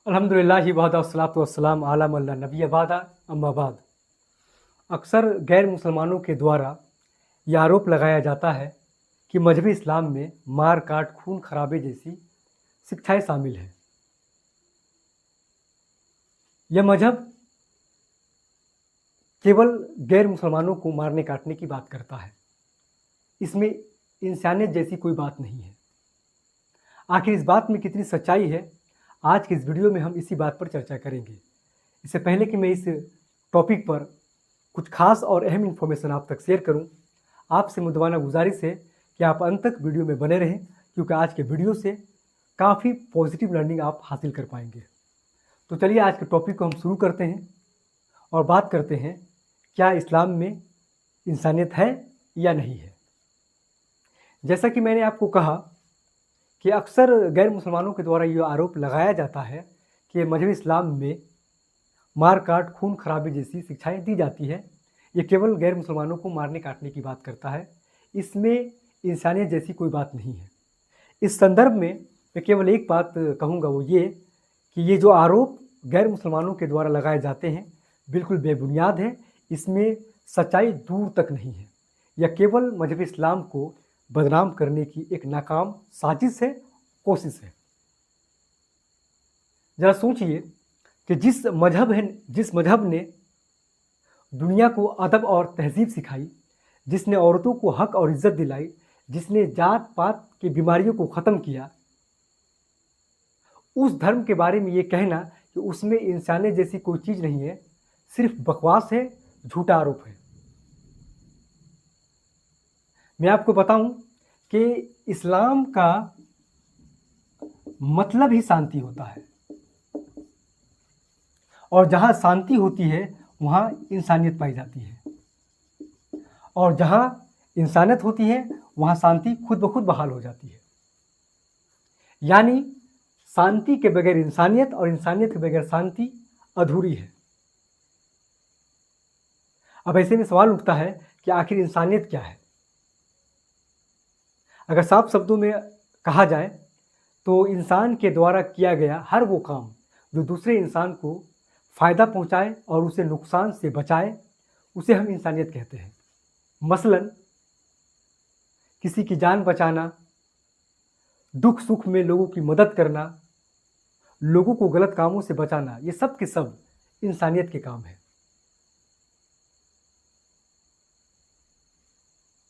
अल्हम्दुलिल्लाहि वहदा वस्सलातु वस्सलाम अला मन ला नबिय्य बअदा अम्मा बाद। अक्सर गैर मुसलमानों के द्वारा यह आरोप लगाया जाता है कि मजहब इस्लाम में मार काट खून खराबे जैसी शिक्षाएं शामिल हैं। यह मजहब केवल गैर मुसलमानों को मारने काटने की बात करता है, इसमें इंसानियत जैसी कोई बात नहीं है। आखिर इस बात में कितनी सच्चाई है, आज के इस वीडियो में हम इसी बात पर चर्चा करेंगे। इससे पहले कि मैं इस टॉपिक पर कुछ खास और अहम इन्फॉर्मेशन आप तक शेयर करूं, आपसे मुद्दाना गुजारिश है कि आप अंत तक वीडियो में बने रहें, क्योंकि आज के वीडियो से काफ़ी पॉजिटिव लर्निंग आप हासिल कर पाएंगे। तो चलिए आज के टॉपिक को हम शुरू करते हैं और बात करते हैं क्या इस्लाम में इंसानियत है या नहीं है। जैसा कि मैंने आपको कहा कि अक्सर गैर मुसलमानों के द्वारा ये आरोप लगाया जाता है कि मजहब इस्लाम में मार काट खून खराबे जैसी शिक्षाएं दी जाती है। ये केवल गैर मुसलमानों को मारने काटने की बात करता है, इसमें इंसानियत जैसी कोई बात नहीं है। इस संदर्भ में मैं केवल एक बात कहूँगा, वो ये कि ये जो आरोप गैर मुसलमानों के द्वारा लगाए जाते हैं बिल्कुल बेबुनियाद है, इसमें सच्चाई दूर तक नहीं है। यह केवल मजहब इस्लाम को बदनाम करने की एक नाकाम साजिश है, कोशिश है। जरा सोचिए कि जिस मजहब ने दुनिया को अदब और तहजीब सिखाई, जिसने औरतों को हक और इज्जत दिलाई, जिसने जात पात की बीमारियों को ख़त्म किया, उस धर्म के बारे में ये कहना कि उसमें इंसानियत जैसी कोई चीज़ नहीं है, सिर्फ बकवास है, झूठा आरोप है। मैं आपको बताऊं कि इस्लाम का मतलब ही शांति होता है, और जहां शांति होती है वहां इंसानियत पाई जाती है, और जहां इंसानियत होती है वहां शांति खुद ब खुद बहाल हो जाती है। यानी शांति के बगैर इंसानियत और इंसानियत के बगैर शांति अधूरी है। अब ऐसे में सवाल उठता है कि आखिर इंसानियत क्या है। अगर साफ शब्दों में कहा जाए तो इंसान के द्वारा किया गया हर वो काम जो दूसरे इंसान को फ़ायदा पहुंचाए और उसे नुकसान से बचाए, उसे हम इंसानियत कहते हैं। मसलन किसी की जान बचाना, दुख सुख में लोगों की मदद करना, लोगों को गलत कामों से बचाना, ये सब के सब इंसानियत के काम है।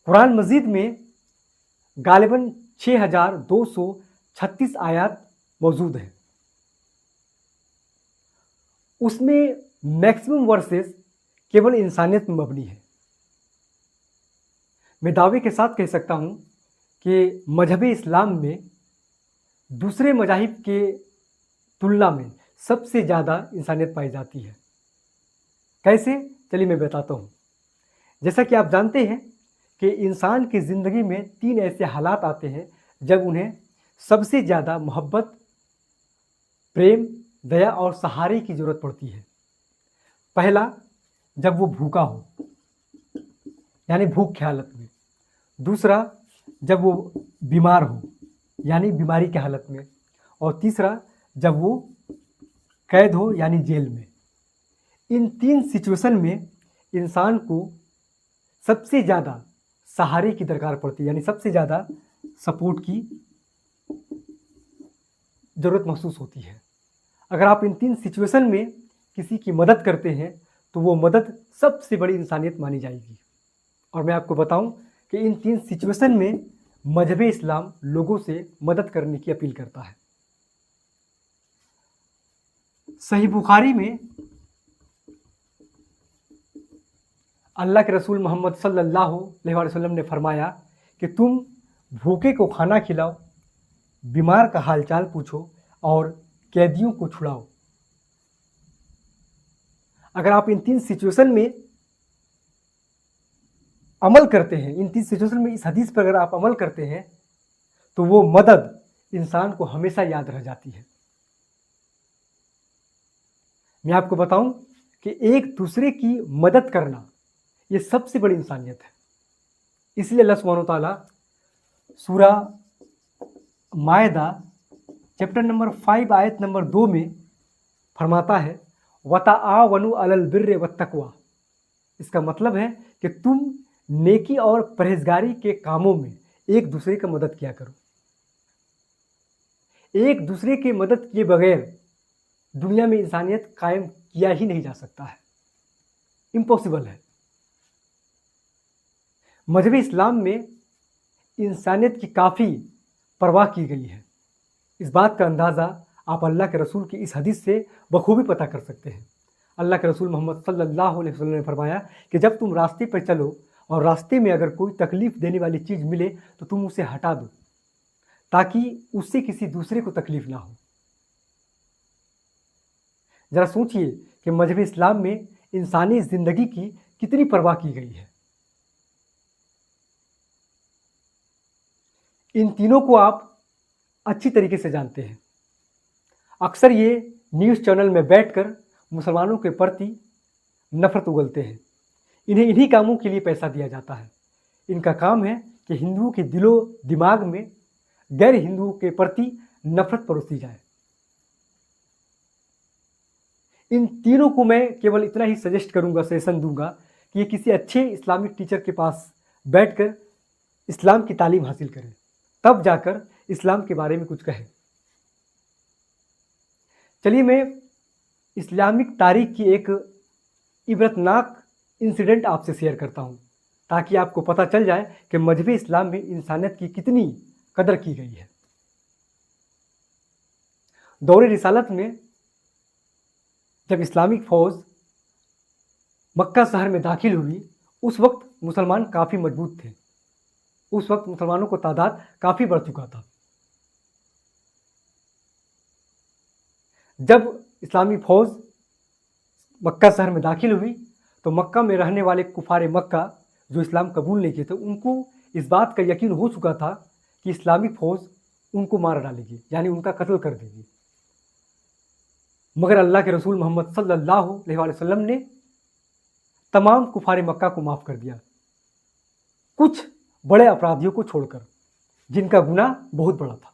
कुरान मजीद में गालिबन 6236 आयत मौजूद है। उसमें मैक्सिमम वर्सेस केवल इंसानियत में मबनी है। मैं दावे के साथ कह सकता हूं कि मजहब इस्लाम में दूसरे मजाहिब के तुलना में सबसे ज़्यादा इंसानियत पाई जाती है। कैसे? चलिए मैं बताता हूं। जैसा कि आप जानते हैं कि इंसान की ज़िंदगी में 3 ऐसे हालात आते हैं जब उन्हें सबसे ज़्यादा मोहब्बत, प्रेम, दया और सहारे की ज़रूरत पड़ती है। पहला, जब वो भूखा हो, यानी भूख की हालत में। दूसरा, जब वो बीमार हो, यानी बीमारी की हालत में। और तीसरा, जब वो कैद हो, यानी जेल में। इन 3 सिचुएशन में इंसान को सबसे ज़्यादा सहारे की दरकार पड़ती है, यानी सबसे ज़्यादा सपोर्ट की ज़रूरत महसूस होती है। अगर आप इन 3 सिचुएशन में किसी की मदद करते हैं तो वो मदद सबसे बड़ी इंसानियत मानी जाएगी। और मैं आपको बताऊं कि इन 3 सिचुएशन में मजहब इस्लाम लोगों से मदद करने की अपील करता है। सही बुखारी में अल्लाह के रसूल मोहम्मद सल्लल्लाहु अलैहि वसल्लम ने फरमाया कि तुम भूखे को खाना खिलाओ, बीमार का हालचाल पूछो और कैदियों को छुड़ाओ। अगर आप इन 3 सिचुएशन में अमल करते हैं, इन 3 सिचुएशन में इस हदीस पर अगर आप अमल करते हैं तो वो मदद इंसान को हमेशा याद रह जाती है। मैं आपको बताऊं कि एक दूसरे की मदद करना ये सबसे बड़ी इंसानियत है। इसलिए अल्लाह सुब्हानहू तआला सूरह मायदा चैप्टर नंबर 5 आयत नंबर 2 में फरमाता है वताआवनु अलल बिर्र वत्तक़वा। इसका मतलब है कि तुम नेकी और परहेजगारी के कामों में एक दूसरे की मदद किया करो। एक दूसरे की मदद किए बगैर दुनिया में इंसानियत कायम किया ही नहीं जा सकता है, इम्पॉसिबल है। मजहब इस्लाम में इंसानियत की काफ़ी परवाह की गई है। इस बात का अंदाज़ा आप अल्लाह के रसूल की इस हदीस से बखूबी पता कर सकते हैं। अल्लाह के रसूल मोहम्मद सल्लल्लाहु अलैहि वसल्लम ने फरमाया कि जब तुम रास्ते पर चलो और रास्ते में अगर कोई तकलीफ़ देने वाली चीज़ मिले तो तुम उसे हटा दो, ताकि उससे किसी दूसरे को तकलीफ़ ना हो। ज़रा सोचिए कि मजहब इस्लाम में इंसानी ज़िंदगी की कितनी परवाह की गई है। इन तीनों को आप अच्छी तरीके से जानते हैं। अक्सर ये न्यूज़ चैनल में बैठकर मुसलमानों के प्रति नफरत उगलते हैं। इन्हें इन्हीं कामों के लिए पैसा दिया जाता है। इनका काम है कि हिंदुओं के दिलो दिमाग में गैर हिंदुओं के प्रति नफरत परोसी जाए। इन तीनों को मैं केवल इतना ही सजेस्ट करूंगा, सजेशन दूंगा कि ये किसी अच्छे इस्लामिक टीचर के पास बैठकर इस्लाम की तालीम हासिल करें, तब जाकर इस्लाम के बारे में कुछ कहें। चलिए मैं इस्लामिक तारीख की एक इबरतनाक इंसिडेंट आपसे शेयर करता हूं, ताकि आपको पता चल जाए कि मजहब इस्लाम में इंसानियत की कितनी कदर की गई है। दौरे रिसालत में जब इस्लामिक फ़ौज मक्का शहर में दाखिल हुई, उस वक्त मुसलमान काफ़ी मजबूत थे। उस वक्त मुसलमानों को तादाद काफ़ी बढ़ चुका था। जब इस्लामी फ़ौज मक्का शहर में दाखिल हुई तो मक्का में रहने वाले कुफारे मक्का जो इस्लाम कबूल नहीं किए थे, उनको इस बात का यकीन हो चुका था कि इस्लामिक फ़ौज उनको मार डालेगी, यानी उनका कत्ल कर देगी। मगर अल्लाह के रसूल मोहम्मद सल्लल्लाहु अलैहि वसल्लम ने तमाम कुफारे मक्का को माफ़ कर दिया, कुछ बड़े अपराधियों को छोड़कर, जिनका गुनाह बहुत बड़ा था।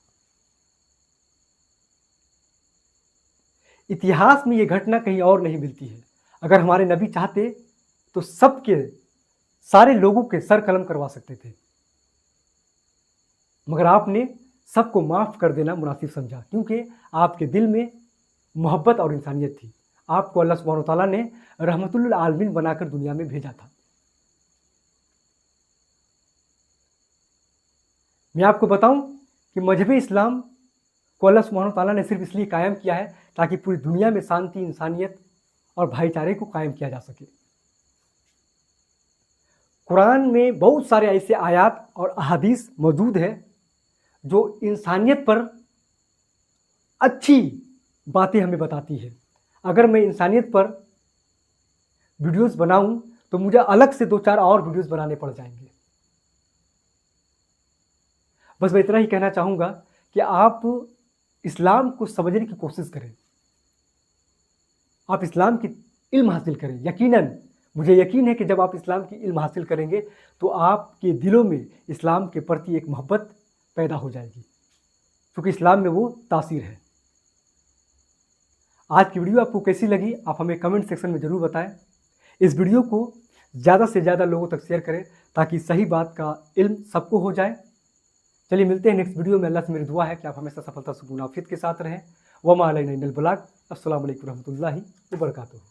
इतिहास में ये घटना कहीं और नहीं मिलती है। अगर हमारे नबी चाहते तो सबके सारे लोगों के सर कलम करवा सकते थे, मगर आपने सबको माफ़ कर देना मुनासिब समझा, क्योंकि आपके दिल में मोहब्बत और इंसानियत थी। आपको अल्लाह सुब्हानहू तआला ने रहमतुल आलमीन बनाकर दुनिया में भेजा था। मैं आपको बताऊं कि मजहब इस्लाम को अल्लाह सुब्हानहू तआला ने सिर्फ इसलिए कायम किया है ताकि पूरी दुनिया में शांति, इंसानियत और भाईचारे को कायम किया जा सके। कुरान में बहुत सारे ऐसे आयात और अहादीस मौजूद है जो इंसानियत पर अच्छी बातें हमें बताती है। अगर मैं इंसानियत पर वीडियोस बनाऊं तो मुझे अलग से 2-4 और वीडियोस बनाने पड़ जाएंगे। बस मैं इतना ही कहना चाहूँगा कि आप इस्लाम को समझने की कोशिश करें, आप इस्लाम की इल्म हासिल करें। यकीनन मुझे यकीन है कि जब आप इस्लाम की इल्म हासिल करेंगे तो आपके दिलों में इस्लाम के प्रति एक मोहब्बत पैदा हो जाएगी, क्योंकि इस्लाम में वो तासीर है। आज की वीडियो आपको कैसी लगी आप हमें कमेंट सेक्शन में ज़रूर बताएं। इस वीडियो को ज़्यादा से ज़्यादा लोगों तक शेयर करें ताकि सही बात का इल्म सबको हो जाए। चलिए मिलते हैं नेक्स्ट वीडियो में। अल्लाह से मेरी दुआ है कि आप हमेशा सफलता सुकून आफियत के साथ रहें। वमा अलैना इल्लल बलाग। अस्सलामु अलैकुम रहमतुल्लाहि व बरकातुहू।